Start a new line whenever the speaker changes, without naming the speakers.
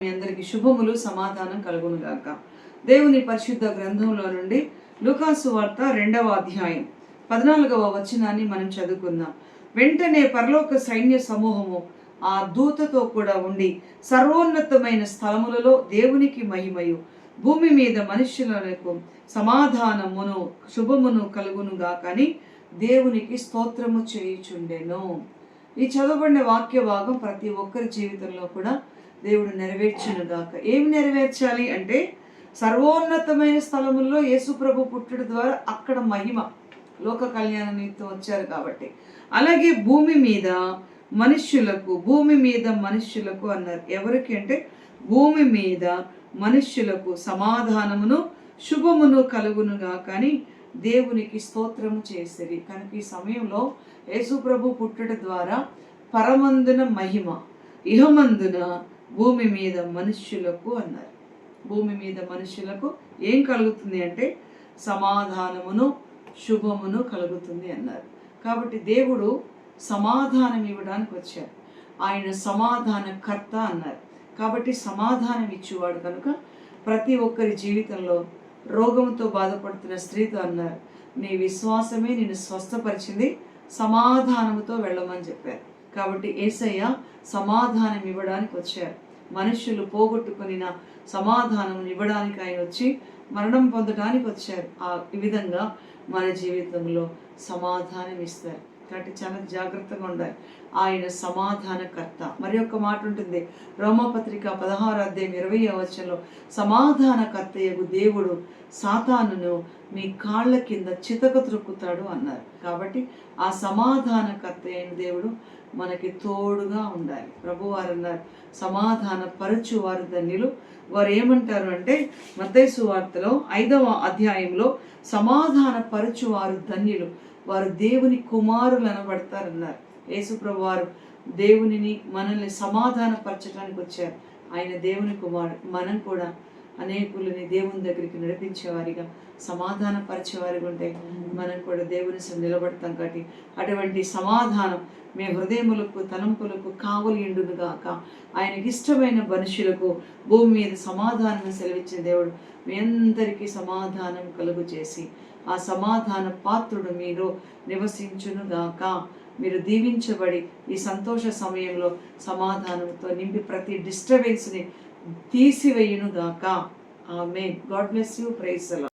మీ అందరికి శుభములు సమాధానం కలుగును గాక. దేవుని పరిశుద్ధ గ్రంథంలో నుండి లూకాసు వార్త 2వ అధ్యాయం 14వ వచనాన్ని మనం చదువుకుందాం. వెంటనే పరలోక సైన్య సమూహము ఆ దూతతో కూడా ఉండి సర్వోన్నతమైన స్థలములలో దేవునికి మహిమయు, భూమి మీద మనుష్యులకు సమాధానమును శుభమును కలుగును గాకని దేవునికి స్తోత్రము చేయుచుండెను. ఈ చదవబడిన వాక్య భాగం ప్రతి ఒక్కరి జీవితంలో కూడా దేవుడు నెరవేర్చును గాక. ఏమి నెరవేర్చాలి అంటే, సర్వోన్నతమైన స్థలముల్లో యేసు ప్రభు పుట్టుడు ద్వారా అక్కడ మహిమ, లోక కళ్యాణ నిమిత్తం వచ్చారు కాబట్టి. అలాగే భూమి మీద మనుష్యులకు అన్నారు. ఎవరికి అంటే, భూమి మీద మనుష్యులకు సమాధానమును శుభమును కలుగునుగా కానీ దేవునికి స్తోత్రము చేసిరి. కనుక ఈ సమయంలో యేసు ప్రభు పుట్టుట ద్వారా పరమందున మహిమ, ఇహమందున భూమి మీద మనుష్యులకు అన్నారు. భూమి మీద మనుష్యులకు ఏం కలుగుతుంది అంటే సమాధానమును శుభమును కలుగుతుంది అన్నారు. కాబట్టి దేవుడు సమాధానం ఇవ్వడానికి వచ్చారు. ఆయన సమాధానకర్త అన్నారు. కాబట్టి సమాధానం ఇచ్చేవాడు కనుక ప్రతి ఒక్కరి జీవితంలో రోగంతో బాధపడుతున్న స్త్రీతో అన్నారు, నీ విశ్వాసమే నిన్ను స్వస్థపరిచింది, సమాధానముతో వెళ్ళమని చెప్పారు. కాబట్టి యేసయ్య సమాధానం ఇవ్వడానికి వచ్చారు. మనుషులు పోగొట్టుకుని సమాధానం ఇవ్వడానికి ఆయన వచ్చి మరణం పొందడానికి వచ్చారు. ఈ విధంగా మన జీవితంలో సమాధానం ఇస్తారు. కాబట్టి చాలా జాగ్రత్తగా ఉండాలి. ఆయన సమాధానకర్త. మరి ఒక మాట ఉంటుంది, రోమాపత్రిక 16వ అధ్యాయం 20వ వచనంలో, సమాధానకర్తయగు దేవుడు సాతానును మీ కాళ్ళ కింద చితక త్రొక్కుతాడు అన్నారు. కాబట్టి ఆ సమాధానకర్త అయిన దేవుడు మనకి తోడుగా ఉండాలి. ప్రభువారు అన్నారు, సమాధాన పరచు వారు ధన్యులు. వారు ఏమంటారు అంటే, మత్తయి సువార్తలో 5వ అధ్యాయంలో, సమాధాన పరచు వారు ధన్యులు, వారు దేవుని కుమారులు అనబడతారన్నారు. యేసు ప్రభు వారు దేవునిని మనల్ని సమాధానపరచడానికి వచ్చారు. ఆయన దేవుని కుమారుడు. మనం కూడా అనేకులని దేవుని దగ్గరికి నడిపించేవారిగా, సమాధానపరిచేవారిగా ఉంటే మనం కూడా దేవుని నిలబడతాం. కాబట్టి అటువంటి సమాధానం మీ హృదయములకు తలంపులకు కావలి ఎండును గాక. ఆయనకి ఇష్టమైన మనుషులకు భూమి మీద సమాధానం సెలవిచ్చే దేవుడు మీ అందరికీ సమాధానం కలుగు చేసి ఆ సమాధాన పాత్రుడు మీరు నివసించును గాక. మీరు దీవించబడి ఈ సంతోష సమయంలో సమాధానంతో నింపి ప్రతి డిస్టర్బెన్స్ని తీసివేయును గాక. Amen. God bless you. Praise the lord.